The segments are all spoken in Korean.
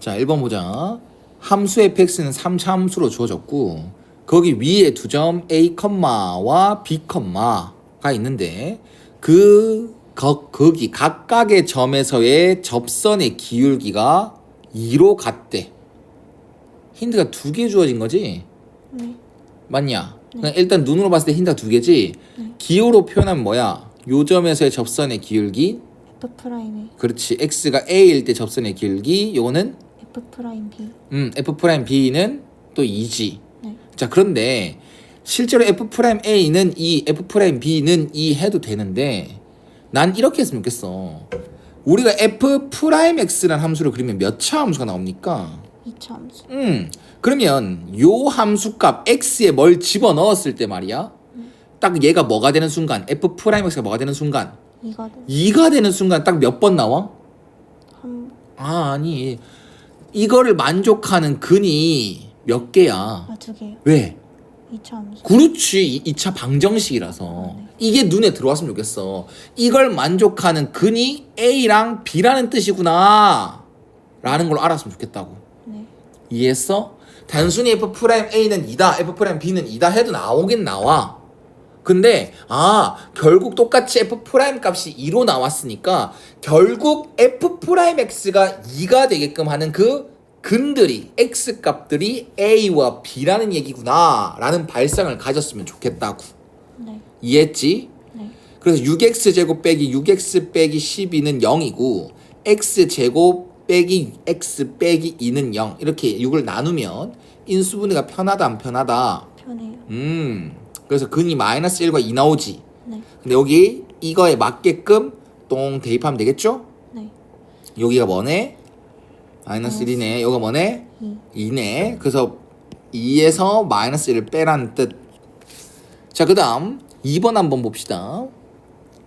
자, 1번 보자. 함수 fx는 3차 함수로 주어졌고 거기 위에 두 점 a, 와 b, 가 있는데 거기 각각의 점에서의 접선의 기울기가 2로 같대. 힌트가 2개 주어진 거지? 네. 맞냐? 그냥 일단 눈으로 봤을 때 힌트가 2개지? 네. 기호로 표현하면 뭐야? 요 점에서의 접선의 기울기? F 프라임이 그렇지. x가 a일 때 접선의 기울기. 요거는 F 프라임 B. f 프라임 b는 또 2지. 네. 자, 그런데 실제로 f 프라임 a는 2, f 프라임 b는 2 해도 되는데 난 이렇게 했으면 좋겠어. 우리가 f 프라임 x라는 함수를 그리면 몇 차 함수가 나옵니까? 2차 함수. 그러면 요 함수값 x에 뭘 집어넣었을 때 말이야. 딱 얘가 뭐가 되는 순간, f 프라임 x가 뭐가 되는 순간, 2가 돼. 2가 되는 순간 딱 몇 번 나와? 한 아니, 이거를 만족하는 근이 몇 개야? 2개요. 왜? 2차 함수. 그렇지. 2차 방정식이라서 이게 눈에 들어왔으면 좋겠어. 이걸 만족하는 근이 A랑 B라는 뜻이구나 라는 걸 알았으면 좋겠다고. 네. 이해했어? 단순히 F'A는 2다, F'B는 2다 해도 나오긴 나와. 근데 결국 똑같이 F' 값이 2로 나왔으니까 결국 F'X가 2가 되게끔 하는 그 근들이 X 값들이 A와 B라는 얘기구나 라는 발상을 가졌으면 좋겠다고. 네. 이해했지? 네. 그래서 6X제곱 빼기 6X 빼기 12는 0이고 X제곱 빼기 X 빼기 2는 0 이렇게 6을 나누면 인수분해가 편하다 안 편하다? 편해요. 그래서 근이 마이너스 1과 2 나오지. 네. 근데 여기 이거에 맞게끔 똥 대입하면 되겠죠? 네. 여기가 뭐네? 마이너스 1이네. 여기가 뭐네? 2. 2네. 그래서 2에서 마이너스 1을 빼라는 뜻. 자, 그 다음 2번 한번 봅시다.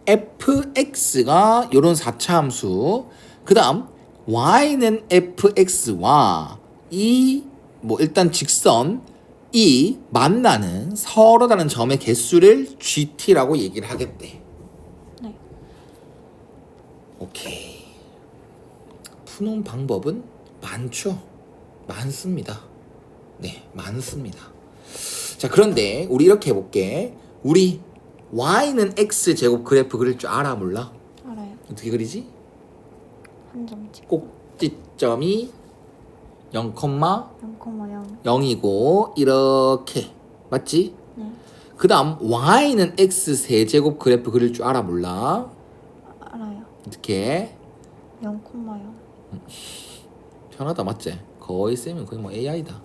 fx가 요런 4차 함수. 그 다음 y는 fx와 일단 직선 이 만나는 서로 다른 점의 개수를 gt라고 얘기를 하겠대. 네. 오케이. 푸는 방법은 많죠. 많습니다. 네, 많습니다. 자, 그런데 우리 이렇게 해볼게. 우리 y는 x제곱 그래프 그릴 줄 알아 몰라? 알아요. 어떻게 그리지? 한 점 찍. 꼭지점이 0, 0,0. 0이고 이렇게 맞지? 네. 그 다음 y는 x 세제곱 그래프 그릴 줄 알아 몰라? 알아요. 어떻게? 0,0. 편하다 맞지? 거의 쌤은 거의 뭐 AI다.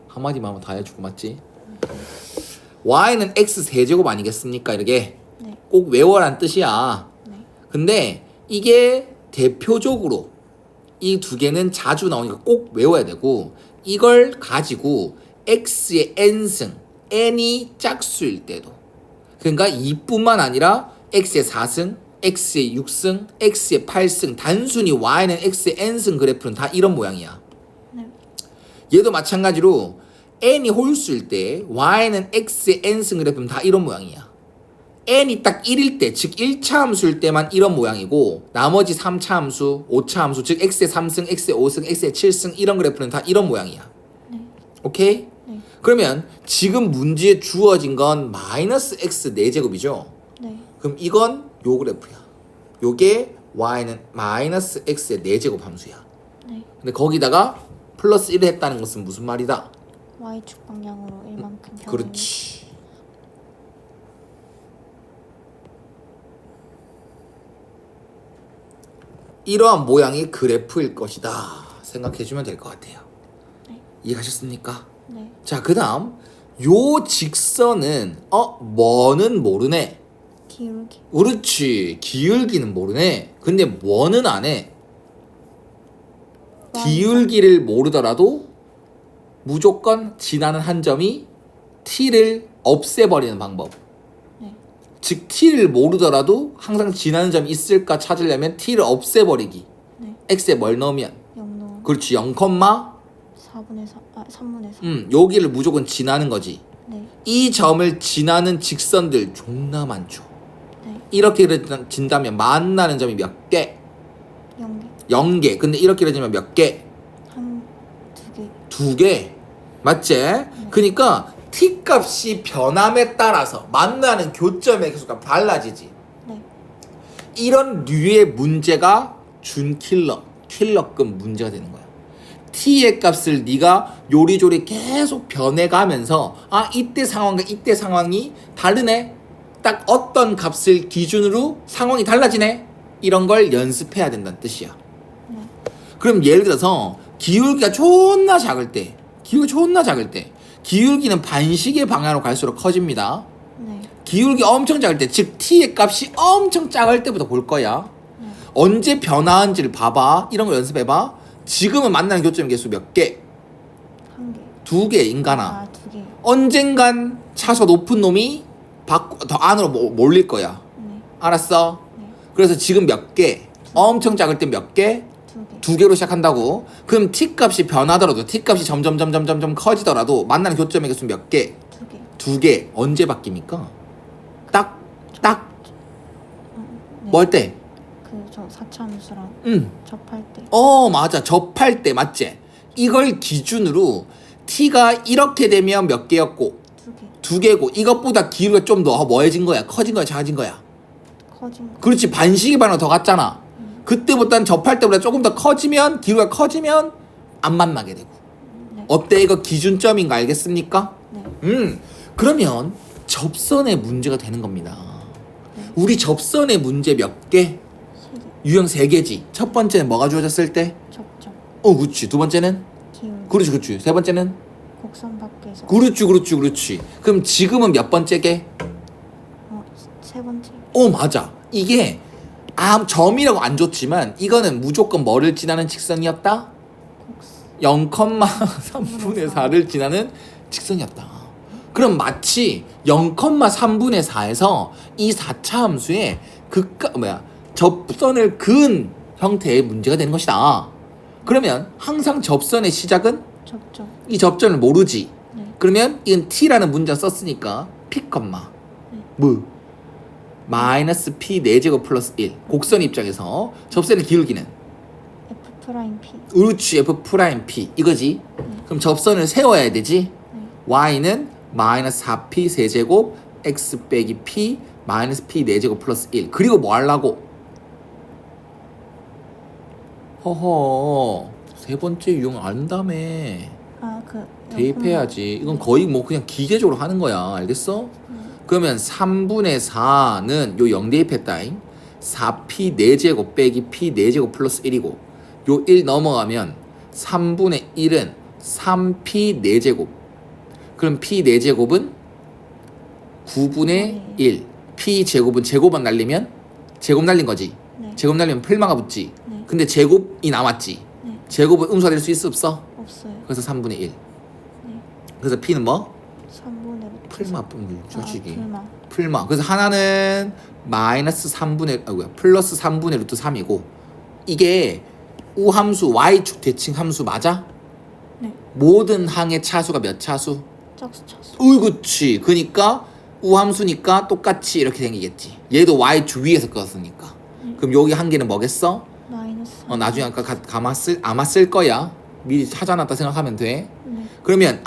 한마디만 하면 다 해주고 맞지? y는 x 세제곱 아니겠습니까? 이렇게 네. 꼭 외워란 뜻이야. 네. 근데 이게 대표적으로 이 두 개는 자주 나오니까 꼭 외워야 되고 이걸 가지고 x의 n승, n이 짝수일 때도 그러니까 2뿐만 아니라 x의 4승, x의 6승, x의 8승 단순히 y는 x의 n승 그래프는 다 이런 모양이야. 네. 얘도 마찬가지로 n이 홀수일 때 y는 x의 n승 그래프는 다 이런 모양이야. n이 딱 1일 때, 즉 1차 함수일 때만 이런 모양이고 나머지 3차 함수, 5차 함수, 즉 x의 3승, x의 5승, x의 7승 이런 그래프는 다 이런 모양이야. 네. 오케이? 네. 그러면 지금 문제에 주어진 건 마이너스 x 4제곱이죠? 네. 그럼 이건 요 그래프야. 요게 y는 마이너스 x의 4제곱 함수야. 네. 근데 거기다가 플러스 1을 했다는 것은 무슨 말이다? Y축 방향으로 1만큼 변하는. 그렇지. 이러한 모양의 그래프일 것이다 생각해주면 될 것 같아요. 네. 이해하셨습니까? 네. 자, 그 다음 요 직선은 뭐는 모르네. 기울기. 그렇지. 기울기는 모르네. 근데 뭐는 아네. 기울기를 모르더라도 무조건 지나는 한 점이 t를 없애버리는 방법. 네. 즉 t를 모르더라도 항상 지나는 점이 있을까 찾으려면 t를 없애버리기. 네. x에 뭘 넣으면 0 넣으면 그렇지 0, 4분의 3. 3분의 3. 여기를 무조건 지나는 거지. 네. 이 점을 지나는 직선들 존나 많죠. 네. 이렇게 그려진다면 만나는 점이 몇 개? 0개. 0개. 근데 이렇게 그려지면 몇 개? 1개. 2개. 맞지? 그러니까 t 값이 변함에 따라서 만나는 교점의 개수가 달라지지. 네. 이런 류의 문제가 킬러급 문제가 되는 거야. t의 값을 네가 요리조리 계속 변해가면서 아 이때 상황과 이때 상황이 다르네. 딱 어떤 값을 기준으로 상황이 달라지네. 이런 걸 연습해야 된다는 뜻이야. 네. 그럼 예를 들어서 기울기가 존나 작을 때 기울기는 반시계 방향으로 갈수록 커집니다. 네. 기울기 엄청 작을 때, 즉 t의 값이 엄청 작을 때부터 볼 거야. 네. 언제 변화한지를 봐봐. 이런 걸 연습해봐. 지금은 만나는 교점의 개수 몇 개? 1개. 2개 인간아. 아, 2개. 언젠간 차수 높은 놈이 더 안으로 몰릴 거야. 네. 알았어? 네. 그래서 지금 몇 개? 엄청 작을 때 몇 개? 2개. 2개로 시작한다고. 그럼 t 값이 변하더라도 t 값이 점점 커지더라도 만나는 교점의 개수 몇 개? 2개. 2개. 언제 바뀝니까? 딱 네. 뭐 할 때? 저 4차 함수랑 접할 때. 맞아. 접할 때 맞지? 이걸 기준으로 t가 이렇게 되면 몇 개였고 2개. 2개고 이것보다 기울기가 좀 더 뭐해진 거야? 커진 거야? 작아진 거야? 커진 거. 그렇지. 반시계 방향으로 더 갔잖아. 그때보다는 접할 때보다 조금 더 커지면 기울기가 커지면 안 만나게 되고. 네. 어때? 이거 기준점인 거 알겠습니까? 네. 그러면 접선의 문제가 되는 겁니다. 네. 우리 접선의 문제 몇 개? 3개. 유형 3개지. 첫 번째는 뭐가 주어졌을 때? 접점. 그렇지. 두 번째는? 기울기. 그렇지. 세 번째는? 곡선 밖에서. 그렇지. 그럼 지금은 몇 번째 개? 세 번째. 맞아. 이게 점이라고 안 줬지만 이거는 무조건 뭐를 지나는 직선이었다? 곡선. 0,3분의 4를 지나는 직선이었다. 그럼 마치 0,3분의 4에서 이 4차 함수의 접선을 그은 형태의 문제가 되는 것이다. 그러면 항상 접선의 시작은 접점. 이 접점을 모르지. 네. 그러면 이건 t라는 문자 썼으니까 p, 뭐 마이너스 p 4제곱 플러스 1. 곡선 입장에서 접선의 기울기는 F 프라임 P. 그렇지. f 프라임 p 이거지. 그럼 접선을 세워야 되지. 네. y는 마이너스 4p 세제곱 x 빼기 p 마이너스 p 4제곱 플러스 1. 그리고 뭐 하려고? 허허 세 번째 유형 안다며. 대입해야지. 이건 거의 뭐 그냥 기계적으로 하는 거야. 알겠어? 그러면 3분의 4는 요 0 대입했다잉. 4p 4제곱 빼기 p 4제곱 플러스 1이고 요 1 넘어가면 3분의 1은 3p 4제곱. 그럼 p 4제곱은 9분의 1. p 제곱은 제곱만 날리면 제곱 날린 거지. 네. 제곱 날리면 풀마가 붙지. 네. 근데 제곱이 남았지. 네. 제곱은 음수가 될 수 있어 없어? 없어요. 그래서 3분의 1. 네. 그래서 p는 뭐? 3분의 풀마 저식이. 풀마. 풀마. 그래서 하나는 마이너스 3분의 플러스 3분의 루트 3이고 이게 우함수 y축 대칭 함수 맞아? 네. 모든 항의 차수가 몇 차수? 짝수 차수. 그치. 그러니까 우함수니까 똑같이 이렇게 생기겠지. 얘도 y축 위에서 껐으니까. 그럼 여기 한 개는 뭐겠어? 마이너스. 나중에 아마 쓸 거야. 미리 찾아놨다 생각하면 돼. 네. 그러면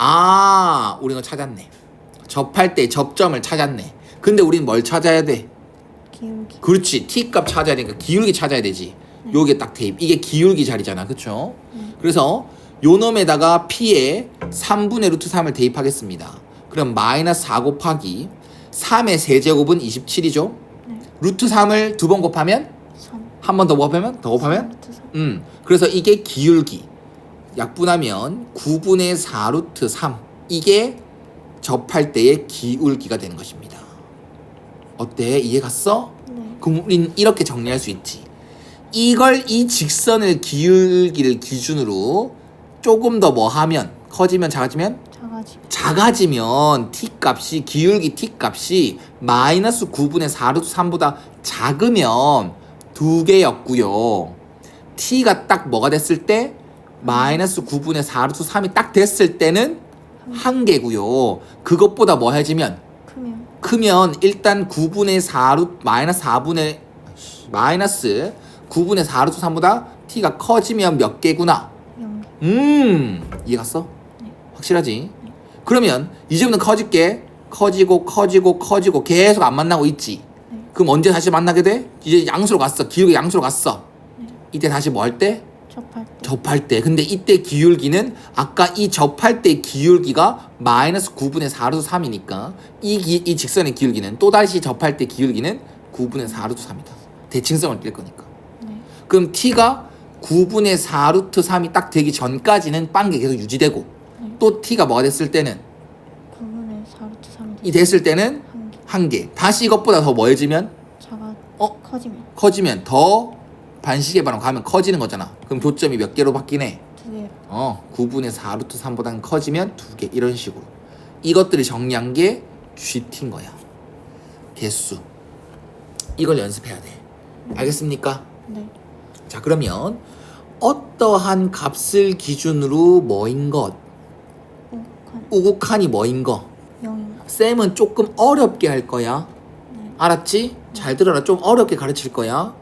우리가 찾았네. 접할 때 접점을 찾았네. 근데 우리는 뭘 찾아야 돼? 기울기. 그렇지. t 값 찾아야 되니까 기울기 찾아야 되지. 요게 딱 대입. 이게 기울기 자리잖아. 그쵸? 그래서 요 놈에다가 p에 3분의 루트 3을 대입하겠습니다. 그럼 마이너스 4 곱하기 3의 세제곱은 27이죠. 네. 루트 3을 두 번 곱하면 3. 한 번 더 곱하면 루트 3. 그래서 이게 기울기. 약분하면 9분의 4 루트 3. 이게 접할 때의 기울기가 되는 것입니다. 어때? 이해 갔어? 네. 그럼 우린 이렇게 정리할 수 있지. 이걸 이 직선을 기울기를 기준으로 조금 더 뭐 하면 커지면 작아지면 작아지면 t 값이 기울기 t 값이 마이너스 9분의 4 루트 3보다 작으면 2개였고요. t가 딱 뭐가 됐을 때 마이너스 9분의 4 루트 3이 딱 됐을 때는 1개고요. 그것보다 뭐 해지면 크면 일단 9분의 4 루트 마이너스 9분의 4 루트 3보다 t가 커지면 몇 개구나. 0개. 이해 갔어? 확실하지? 그러면 이제부터 커질게. 커지고 계속 안 만나고 있지. 네. 그럼 언제 다시 만나게 돼? 이제 양수로 갔어. 기울기 양수로 갔어. 네. 이때 다시 뭐 할 때? 접할 때. 접할 때. 근데 이때 기울기는 아까 이 접할 때 기울기가 마이너스 9분의 4루트 3이니까 이 직선의 기울기는 또다시 접할 때 기울기는 9분의 4루트 3이다. 대칭성을 낄 거니까. 네. 그럼 t가 9분의 4루트 3이 딱 되기 전까지는 빵개 계속 유지되고 네. 또 t가 뭐가 됐을 때는 9분의 4루트 3. 이 됐을 때는 한 개. 한 개. 다시 이것보다 더 뭐해지면 커지면 커지면 더 반시계 반응 가면 커지는 거잖아. 그럼 교점이 몇 개로 바뀌네? 2개. 9분의 4루트 3보다는 커지면 2개 이런 식으로. 이것들을 정리한 게 GT인 거야. 개수. 이걸 연습해야 돼. 알겠습니까? 네. 자, 그러면 어떠한 값을 기준으로 뭐인 것? 오칸. 우국한이 뭐인 거? 0인가. 쌤은 조금 어렵게 할 거야. 네. 알았지? 잘 들어라. 좀 어렵게 가르칠 거야.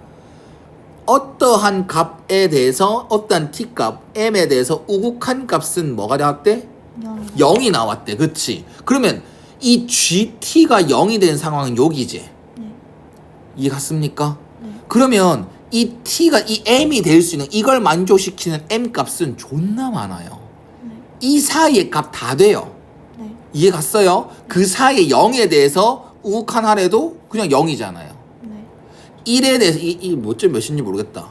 어떠한 값에 대해서 어떠한 t값 m에 대해서 우국한 값은 뭐가 나왔대? 0. 0이 나왔대. 그치? 그러면 이 gt가 0이 된 상황은 여기지. 네. 이해 갔습니까? 네. 그러면 이 t가 이 m이 될 수 있는 이걸 만족시키는 m 값은 존나 많아요. 네. 이 사이의 값 다 돼요. 네. 이해 갔어요? 그 사이의 0에 대해서 우극한 하래도 그냥 0이잖아요. 네. 1에 대해서 이 뭐쯤 몇인지 모르겠다.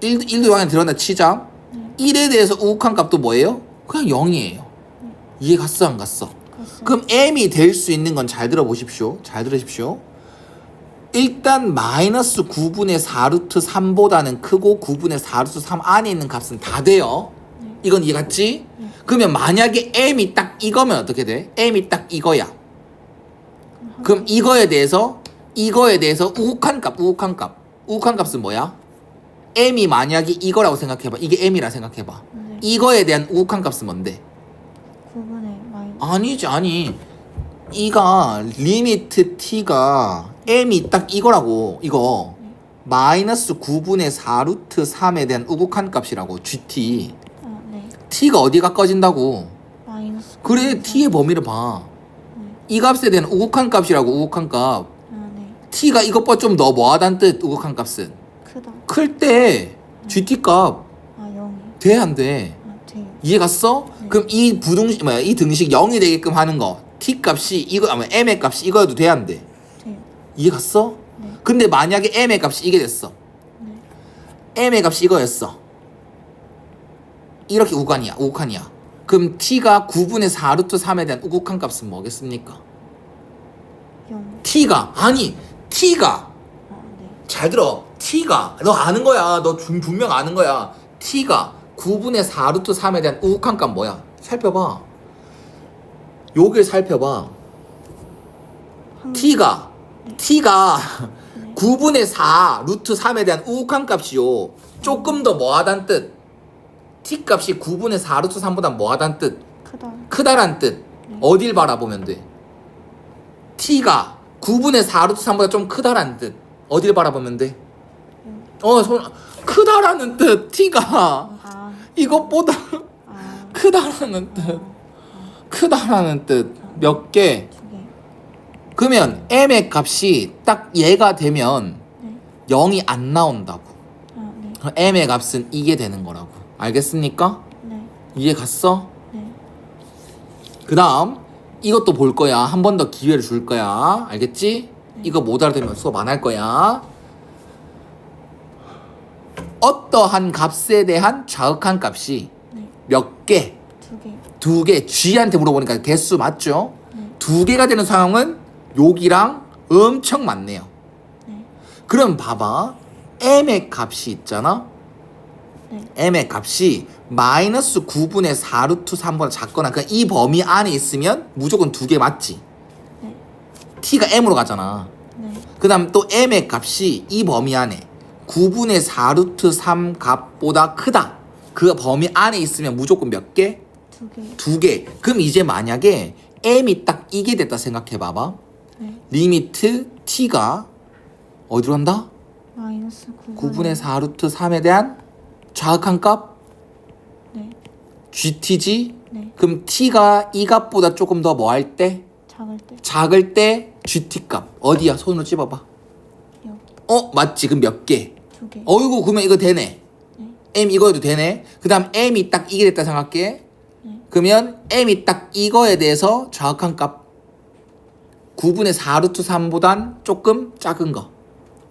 1도 0에 들어간다 치자. 네. 1에 대해서 우극한 값도 뭐예요? 그냥 0이에요. 이해 갔어 안 갔어? 갔어요. 그럼 m이 될 수 있는 건 잘 들어보십시오. 잘 들으십시오. 일단 마이너스 9분의 4루트 3보다는 크고 9분의 4루트 3 안에 있는 값은 다 돼요. 네. 이건 이해 갔지? 네. 그러면 만약에 m이 딱 이거면 어떻게 돼? m이 딱 이거야. 그럼 이거에 대해서 우극한 값은 뭐야? m이 만약에 이거라고 생각해봐. 이게 m이라 생각해봐. 네. 이거에 대한 우극한 값은 뭔데? 9분의 마이너스. 아니. 이가 리미트 t가 m이 딱 이거라고. 이거 마이너스 9분의 4루트 3에 대한 우극한 값이라고. gt. 아, 네. t가 어디가 꺼진다고? 마이너스. 그래 9분의 t의 범위를 봐. 네. 이 값에 대한 우극한 값이라고. 우극한 값. 아, 네. t가 이것보다 좀 더 뭐하단 뜻? 우극한 값은 크다. 클 때 gt 값 아, 0이. 돼 안 돼? 아, 돼요. 이해 갔어? 네. 그럼 이 부등식 이 등식 0이 되게끔 하는 거 t 값이 이거 m의 값이 이거여도 돼 안 돼? 돼요. 이해 갔어? 네. 근데 만약에 m의 값이 이게 됐어. 네. m의 값이 이거였어. 이렇게 우극한이야. 그럼 t가 9분의 4루트 3에 대한 우극한 값은 뭐겠습니까? 0. t가 아, 네. 잘 들어. t가 너 아는 거야. 너 분명 아는 거야. t가 9분의 4루트 3에 대한 우극한 값 뭐야? 살펴봐. 요길 살펴봐. t가 네. 9분의 4 루트 3에 대한 우극한 값이요. 조금 더 뭐하단 뜻? t 값이 9분의 4 루트 3보다 뭐하단 뜻? 크다. 크다란 뜻. 네. 어딜 바라보면 돼? t가 9분의 4 루트 3보다 좀 크다란 뜻. 어딜 바라보면 돼? 크다라는 뜻. t가 아. 이것보다 아. 크다라는 뜻. 크다라는 뜻. 몇 개? 2개. 그러면 m의 값이 딱 얘가 되면 네. 0이 안 나온다고. 아, 네. 그럼 m의 값은 이게 되는 거라고. 알겠습니까? 네. 이해 갔어? 네. 그 다음 이것도 볼 거야. 한 번 더 기회를 줄 거야. 알겠지? 이거 못 알아들으면 수업 안 할 거야. 어떠한 값에 대한 자극한 값이 네. 몇 개? 2개. 2개. G한테 물어보니까 개수 맞죠? 네. 2개가 되는 상황은 여기랑 엄청 많네요. 네. 그럼 봐봐. m의 값이 있잖아. 네. m의 값이 마이너스 9분의 4루트 3보다 작거나 그러니까 이 범위 안에 있으면 무조건 2개 맞지. 네. t가 m으로 가잖아. 네. 그 다음 또 m의 값이 이 범위 안에 9분의 4루트 3 값보다 크다. 그 범위 안에 있으면 무조건 몇 개? 2개. 2개. 그럼 이제 만약에 m이 딱 이게 됐다 생각해 봐봐. 네. 리미트 t가 어디로 간다? 마이너스 9분의 4루트 3에 대한 자극한 값 네. GT지? 네. 그럼 t가 이 값보다 조금 더 뭐 할 때? 작을 때 작을 때 gt 값 어디야? 손으로 찝어봐. 여기 맞지. 그럼 몇 개? 2개. 어이구 그러면 이거 되네. 네. m 이거 해도 되네. 그 다음 m이 딱 이게 됐다 생각할게. 네. 그러면 m이 딱 이거에 대해서 정확한 값 9분의 4 루트 3보단 조금 작은 거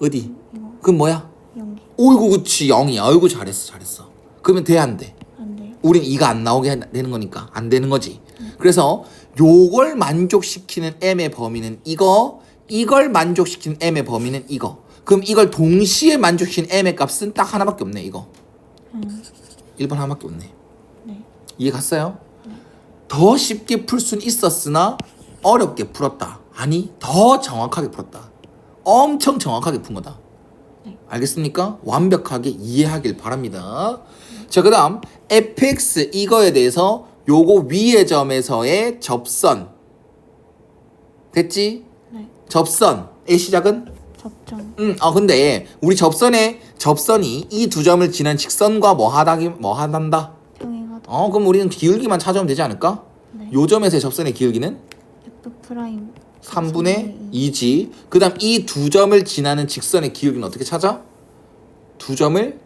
어디? 이거 그럼 뭐야? 연기 어이구 그치 0이야. 어이구 잘했어. 그러면 돼 안 돼? 안 돼요. 우린 이가 안 나오게 되는 거니까 안 되는 거지. 그래서 요걸 만족시키는 m의 범위는 이걸 만족시키는 m의 범위는 이거. 그럼 이걸 동시에 만족시키는 m의 값은 딱 하나밖에 없네. 이거 1번 하나밖에 없네. 네. 이해 갔어요? 더 쉽게 풀 수는 있었으나 어렵게 풀었다. 아니 더 정확하게 풀었다. 엄청 정확하게 푼 거다. 네. 알겠습니까? 완벽하게 이해하길 바랍니다. 자, 그 다음 fx 이거에 대해서 요거 위의 점에서의 접선 됐지? 네. 접선의 시작은? 접점 근데 우리 접선이 이 두 점을 지난 직선과 뭐 하단다? 평행하다. 그럼 우리는 기울기만 찾아오면 되지 않을까? 네. 요 점에서의 접선의 기울기는 F 프라임 3분의 2지. 그 다음 이 두 점을 지나는 직선의 기울기는 어떻게 찾아? 두 점을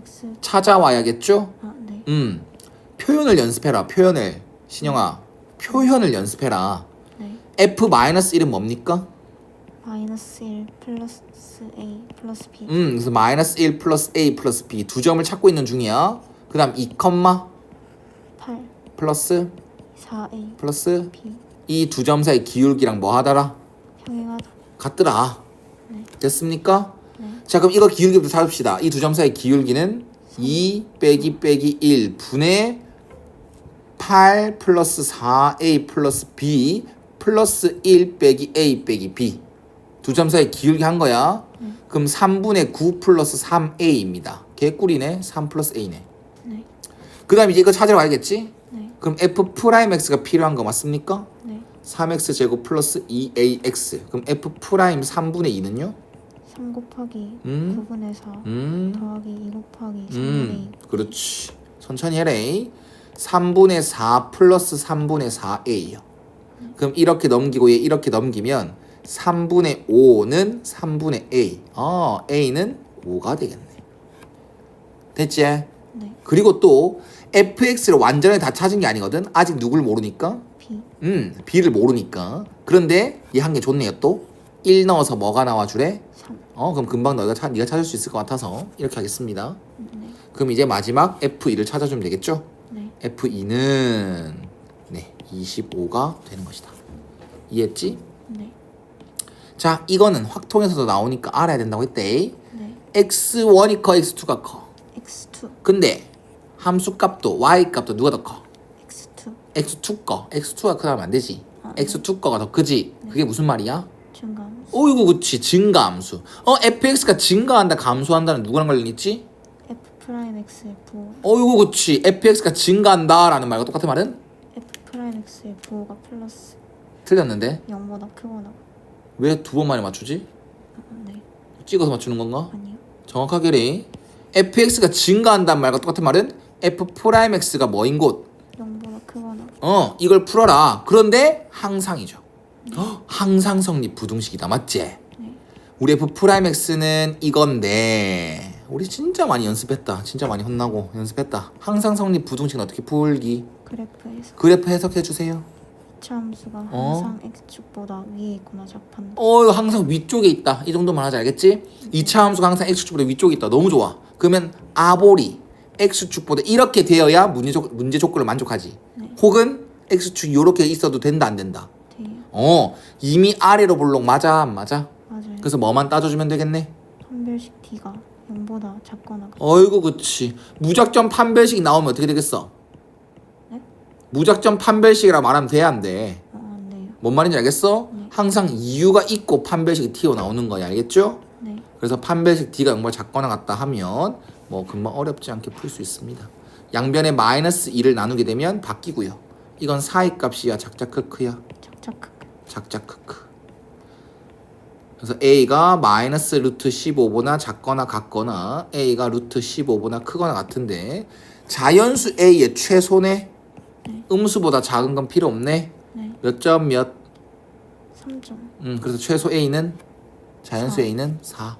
X 찾아와야겠죠? 네. 표현을 연습해라. 표현을. 신영아. 표현을 연습해라. 네. f-1은 뭡니까? 마이너스 1 플러스 A 플러스 B 그래서 마이너스 1 플러스 A 플러스 B 두 점을 찾고 있는 중이야. 그 다음 2, 8 플러스 4A 플러스 B 이 두 점 사이 기울기랑 뭐 하더라? 평행하다. 같더라. 네. 됐습니까? 네. 자, 그럼 이거 기울기부터 찾읍시다. 이 두 점 사이 기울기는 2 빼기 1 분의 8 플러스 4A 플러스 B 플러스 1 빼기 A 빼기 B 두 점 사이 기울기 한 거야. 그럼 3분의 9 플러스 3A입니다. 개꿀이네. 3 플러스 A네. 네. 그 다음에 이제 이거 찾으러 가야겠지? 네. 그럼 F'X가 필요한 거 맞습니까? 네. 3X 제곱 플러스 2AX 그럼 F 프라임 3분의 2는요? 3 곱하기 음. 9분의 4 음. 더하기 2 곱하기 3분의 2 그렇지. 천천히 해래. 3분의 4 플러스 3분의 4A요. 그럼 이렇게 넘기고 얘 이렇게 넘기면 3분의 5는 3분의 A. A는 5가 되겠네. 됐지? 네. 그리고 또 fx를 완전히 다 찾은 게 아니거든. 아직 누굴 모르니까. B b를 모르니까. 그런데 얘 한 개 좋네요. 또 1 넣어서 뭐가 나와주래? 3 그럼 금방 네가 찾을 수 있을 것 같아서 이렇게 하겠습니다. 네. 그럼 이제 마지막 f2를 찾아주면 되겠죠? 네. f2는 25가 되는 것이다. 이해했지? 네. 자, 이거는 확통에서도 나오니까 알아야 된다고 했대. 네. x1이 커, x2가 커. X2 근데 함수 값도 y 값도 누가 더 커? X2 x2 거. x2가 크다면 안 되지. 네. x2 거가 더 크지. 그게 무슨 말이야? 증가함수 어이구 그치. 증가함수. fx가 증가한다 감소한다는 누구랑 관련있지? F 프라임 X F 어이구 그치. fx가 증가한다 라는 말과 똑같은 말은? F 프라임 X F5가 플러스 틀렸는데 0보다 크거나 왜 두 번 만에 맞추지? 네. 찍어서 맞추는 건가? 아니요. 정확하게 래. fx가 증가한다는 말과 똑같은 말은 f'x가 뭐인 곳? 0보다 크거나 이걸 풀어라. 그런데 항상이죠. 항상 성립 부등식이다. 맞지? 네. 우리 f'x는 이건데 우리 진짜 많이 연습했다. 진짜 많이 혼나고 연습했다. 항상 성립 부등식은 어떻게 풀기? 그래프에서 그래프 해석해 주세요. 이차 함수가 항상 X축보다 위에 있거나 작한다. 항상 위쪽에 있다. 이 정도만 하자. 알겠지? 2차 함수가 항상 x축보다 위쪽에 있다. 너무 좋아. 그러면 아볼이 x축보다 이렇게 되어야 문제 조건을 만족하지. 네. 혹은 x축이 이렇게 있어도 된다 안 된다. 돼요. 이미 아래로 볼록 맞아 안 맞아? 맞아요. 그래서 뭐만 따져주면 되겠네. 판별식 D가 0보다 작거나 같다. 어이구 그치. 무작정 판별식이 나오면 어떻게 되겠어? 네? 무작정 판별식이라 말하면 돼 안 돼? 안 돼요. 뭔 말인지 알겠어? 네. 항상 이유가 있고 판별식이 튀어나오는 거야. 알겠죠? 네. 그래서 판별식 D가 정말 작거나 같다 하면 뭐 금방 어렵지 않게 풀 수 있습니다. 양변에 마이너스 2를 나누게 되면 바뀌고요. 이건 사이 값이야 작자 크크야? 작작 작자 크크. 그래서 A가 마이너스 루트 15보다 작거나 같거나 A가 루트 15보다 크거나 같은데 자연수 A의 최소네? 네. 음수보다 작은 건 필요 없네. 네. 몇 점 몇? 3점. 그래서 최소 A는 자연수 사. A는 4.